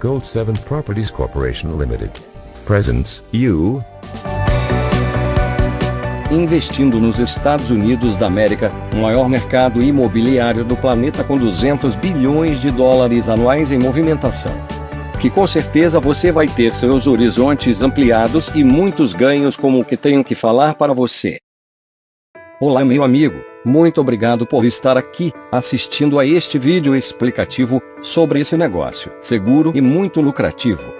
Gold 7 Properties Corporation Limited presents you. Investindo nos Estados Unidos da América, o maior mercado imobiliário do planeta com 200 bilhões de dólares anuais em movimentação. Que com certeza você vai ter seus horizontes ampliados e muitos ganhos como o que tenho que falar para você. Olá meu amigo, muito obrigado por estar aqui, assistindo a este vídeo explicativo sobre esse negócio seguro e muito lucrativo,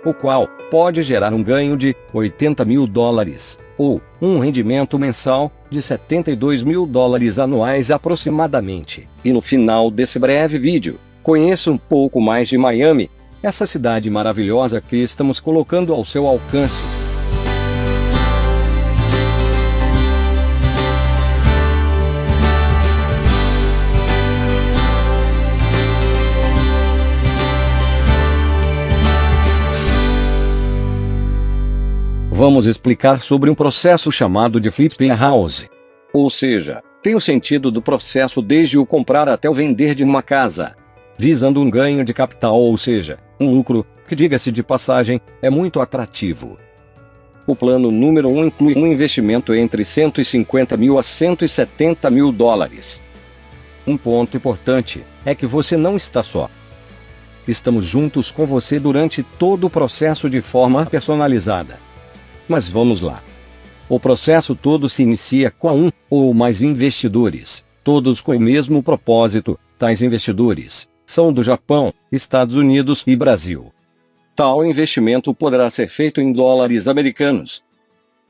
o qual pode gerar um ganho de 80 mil dólares, ou um rendimento mensal de 72 mil dólares anuais aproximadamente. E no final desse breve vídeo, conheça um pouco mais de Miami, essa cidade maravilhosa que estamos colocando ao seu alcance. Vamos explicar sobre um processo chamado de flipping house. Ou seja, tem o sentido do processo desde o comprar até o vender de uma casa, visando um ganho de capital, ou seja, um lucro, que diga-se de passagem, é muito atrativo. O plano número 1 inclui um investimento entre 150 mil a 170 mil dólares. Um ponto importante é que você não está só. Estamos juntos com você durante todo o processo de forma personalizada. Mas vamos lá. O processo todo se inicia com um ou mais investidores, todos com o mesmo propósito. Tais investidores são do Japão, Estados Unidos e Brasil. Tal investimento poderá ser feito em dólares americanos.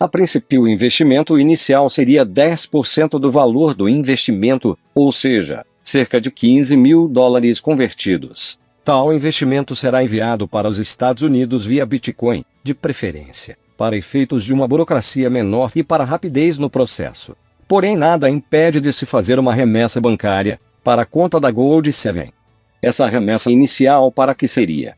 A princípio, o investimento inicial seria 10% do valor do investimento, ou seja, cerca de 15 mil dólares convertidos. Tal investimento será enviado para os Estados Unidos via Bitcoin, de preferência, para efeitos de uma burocracia menor e para rapidez no processo. Porém, nada impede de se fazer uma remessa bancária para a conta da Gold 7. Essa remessa inicial para que seria?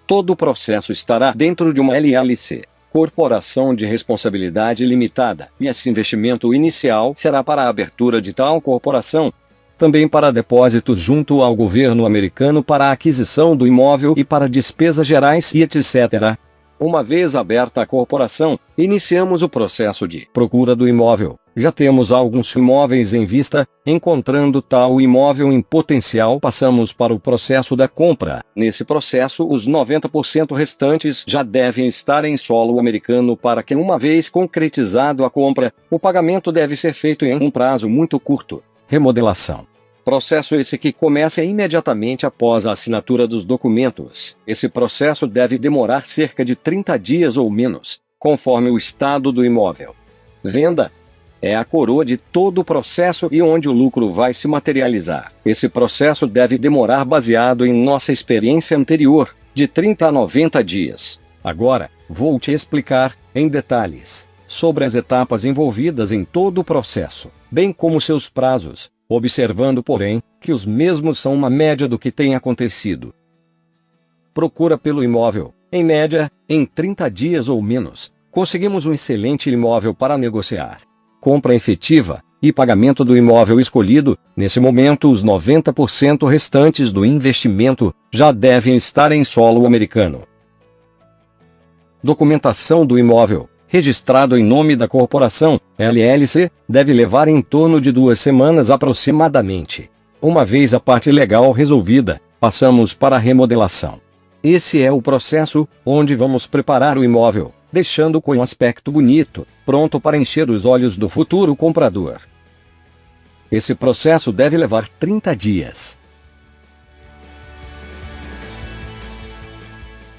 Todo o processo estará dentro de uma LLC, Corporação de Responsabilidade Limitada, e esse investimento inicial será para a abertura de tal corporação, também para depósitos junto ao governo americano para a aquisição do imóvel e para despesas gerais e etc. Uma vez aberta a corporação, iniciamos o processo de procura do imóvel. Já temos alguns imóveis em vista, encontrando tal imóvel em potencial, passamos para o processo da compra. Nesse processo, os 90% restantes já devem estar em solo americano para que, uma vez concretizado a compra, o pagamento deve ser feito em um prazo muito curto. Remodelação. Processo esse que começa imediatamente após a assinatura dos documentos. Esse processo deve demorar cerca de 30 dias ou menos, conforme o estado do imóvel. Venda é a coroa de todo o processo e onde o lucro vai se materializar. Esse processo deve demorar, baseado em nossa experiência anterior, de 30 a 90 dias. Agora, vou te explicar, em detalhes, sobre as etapas envolvidas em todo o processo, bem como seus prazos, observando, porém, que os mesmos são uma média do que tem acontecido. Procura pelo imóvel. Em média, em 30 dias ou menos, conseguimos um excelente imóvel para negociar. Compra efetiva e pagamento do imóvel escolhido. Nesse momento, os 90% restantes do investimento já devem estar em solo americano. Documentação do imóvel, registrado em nome da corporação, LLC, deve levar em torno de 2 semanas aproximadamente. Uma vez a parte legal resolvida, passamos para a remodelação. Esse é o processo, onde vamos preparar o imóvel, deixando com um aspecto bonito, pronto para encher os olhos do futuro comprador. Esse processo deve levar 30 dias.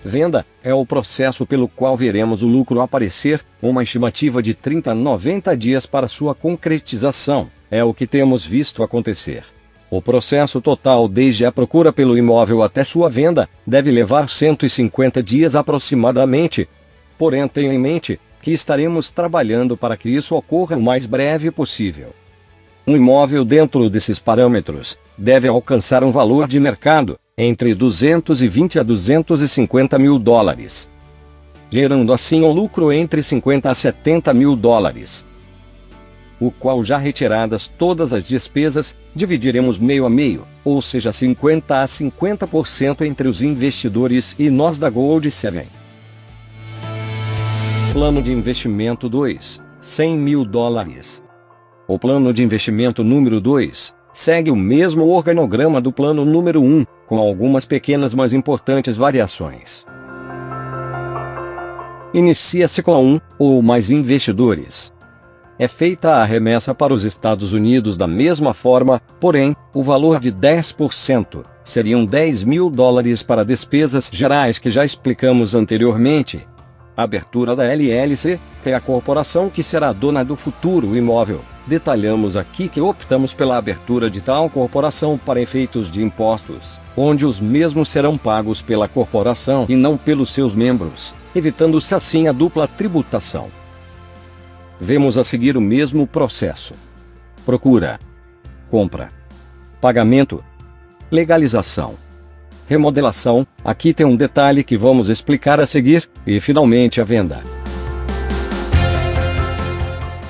Venda é o processo pelo qual veremos o lucro aparecer, uma estimativa de 30 a 90 dias para sua concretização, é o que temos visto acontecer. O processo total desde a procura pelo imóvel até sua venda deve levar 150 dias aproximadamente. Porém, tenha em mente que estaremos trabalhando para que isso ocorra o mais breve possível. Um imóvel dentro desses parâmetros deve alcançar um valor de mercado entre 220 a 250 mil dólares, gerando assim um lucro entre 50 a 70 mil dólares. o qual, já retiradas todas as despesas, dividiremos meio a meio, ou seja, 50 a 50% entre os investidores e nós da Gold 7. Plano de investimento 2, $100 mil. O plano de investimento número 2 segue o mesmo organograma do plano número 1, com algumas pequenas mas importantes variações. Inicia-se com 1 ou mais investidores. É feita a remessa para os Estados Unidos da mesma forma, porém, o valor de 10% seriam $10 mil para despesas gerais que já explicamos anteriormente. Abertura da LLC, que é a corporação que será dona do futuro imóvel. Detalhamos aqui que optamos pela abertura de tal corporação para efeitos de impostos, onde os mesmos serão pagos pela corporação e não pelos seus membros, evitando-se assim a dupla tributação. Vemos a seguir o mesmo processo: procura, compra, pagamento, legalização, remodelação. Aqui tem um detalhe que vamos explicar a seguir, e finalmente a venda.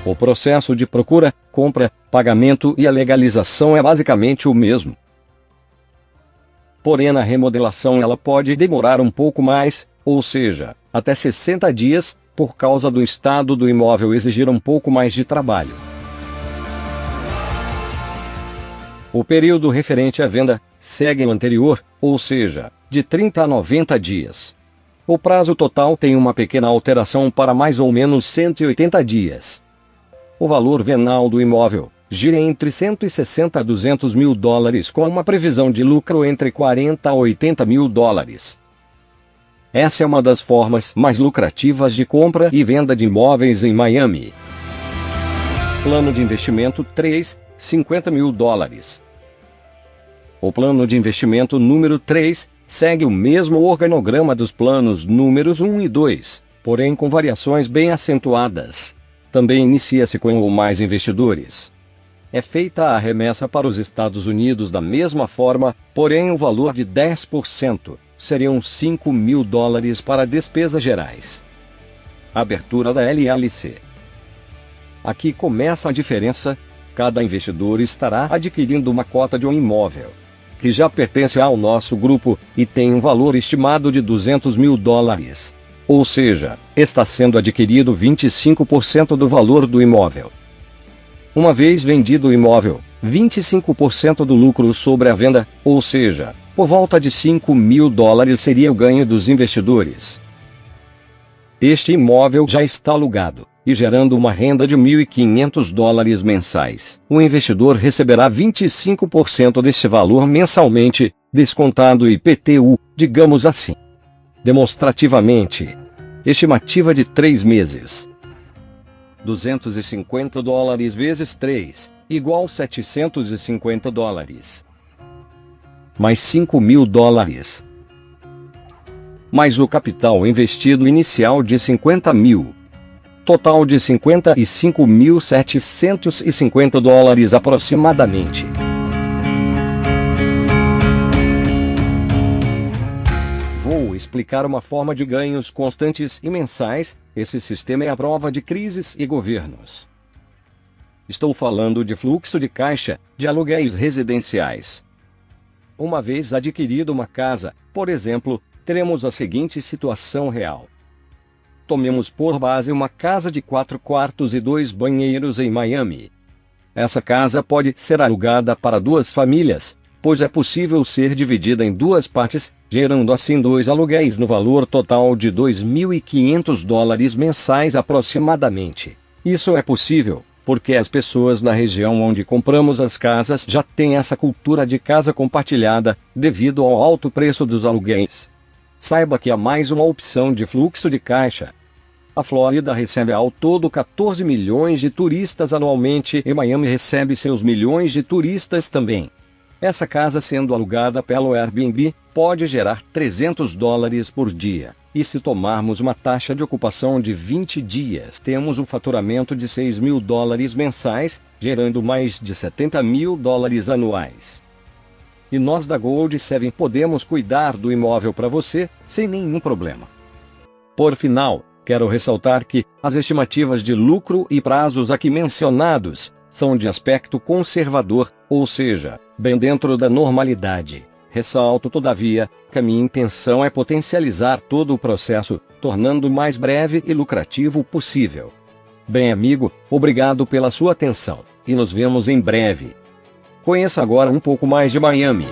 O processo de procura, compra, pagamento e a legalização é basicamente o mesmo. Porém, na remodelação ela pode demorar um pouco mais, ou seja, até 60 dias, por causa do estado do imóvel exigir um pouco mais de trabalho. O período referente à venda segue o anterior, ou seja, de 30 a 90 dias. O prazo total tem uma pequena alteração para mais ou menos 180 dias. O valor venal do imóvel gira entre 160 a $200 mil, com uma previsão de lucro entre 40 a $80 mil. Essa é uma das formas mais lucrativas de compra e venda de imóveis em Miami. Plano de investimento 3, $50 mil. O plano de investimento número 3 segue o mesmo organograma dos planos números 1 e 2, porém com variações bem acentuadas. Também inicia-se com um ou mais investidores. É feita a remessa para os Estados Unidos da mesma forma, porém o valor de 10% seriam $5 mil para despesas gerais. Abertura da LLC. Aqui começa a diferença. Cada investidor estará adquirindo uma cota de um imóvel que já pertence ao nosso grupo e tem um valor estimado de $200 mil. Ou seja, está sendo adquirido 25% do valor do imóvel. Uma vez vendido o imóvel, 25% do lucro sobre a venda, ou seja, por volta de $5 mil seria o ganho dos investidores. Este imóvel já está alugado e gerando uma renda de $1.500 mensais. O investidor receberá 25% deste valor mensalmente, descontado o IPTU, digamos assim. Demonstrativamente, estimativa de 3 meses. $250 vezes 3, igual $750. Mais $5 mil. Mais o capital investido inicial de $50 mil. Total de $55.750 aproximadamente. Vou explicar uma forma de ganhos constantes e mensais. Esse sistema é a prova de crises e governos. Estou falando de fluxo de caixa de aluguéis residenciais. Uma vez adquirida uma casa, por exemplo, teremos a seguinte situação real. Tomemos por base uma casa de 4 quartos e 2 banheiros em Miami. Essa casa pode ser alugada para 2 famílias, pois é possível ser dividida em 2 partes, gerando assim 2 aluguéis no valor total de $2.500 mensais aproximadamente. Isso é possível porque as pessoas na região onde compramos as casas já têm essa cultura de casa compartilhada, devido ao alto preço dos aluguéis. Saiba que há mais uma opção de fluxo de caixa. A Flórida recebe ao todo 14 milhões de turistas anualmente e Miami recebe seus milhões de turistas também. Essa casa sendo alugada pelo Airbnb pode gerar $300 por dia. E se tomarmos uma taxa de ocupação de 20 dias, temos um faturamento de $6 mil mensais, gerando mais de $70 mil anuais. E nós da Gold 7 podemos cuidar do imóvel para você, sem nenhum problema. Por final, Quero ressaltar que as estimativas de lucro e prazos aqui mencionados são de aspecto conservador, ou seja, bem dentro da normalidade. Ressalto, todavia, que a minha intenção é potencializar todo o processo, tornando o mais breve e lucrativo possível. Bem, amigo, obrigado pela sua atenção, e nos vemos em breve. Conheça agora um pouco mais de Miami.